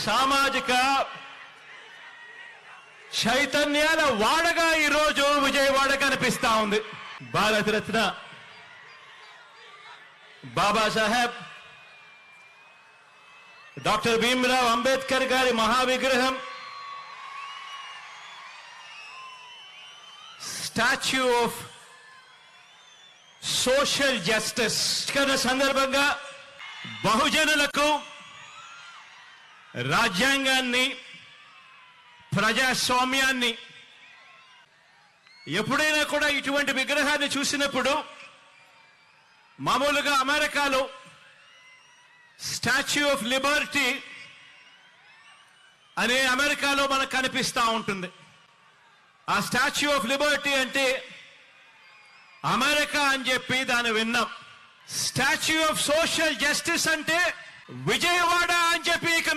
సామాజిక చైతన్యాల వాడగా ఈరోజు విజయవాడ కనిపిస్తా ఉంది. భారతరత్న బాబాసాహెబ్ డాక్టర్ భీమ్రావ్ అంబేద్కర్ గారి మహావిగ్రహం, స్టాచ్యూ ఆఫ్ సోషల్ జస్టిస్ సందర్భంగా బహుజనులకు రాజ్యాంగాన్ని, ప్రజాస్వామ్యాన్ని, ఎప్పుడైనా కూడా ఇటువంటి విగ్రహాన్ని చూసినప్పుడు మామూలుగా అమెరికాలో స్టాచ్యూ ఆఫ్ లిబర్టీ అనే అమెరికాలో మనకు కనిపిస్తూ ఉంటుంది. ఆ స్టాచ్యూ ఆఫ్ లిబర్టీ అంటే అమెరికా అని చెప్పి దాన్ని విన్నాం. స్టాచ్యూ ఆఫ్ సోషల్ జస్టిస్ అంటే విజయవాడ అని చెప్పి ఇక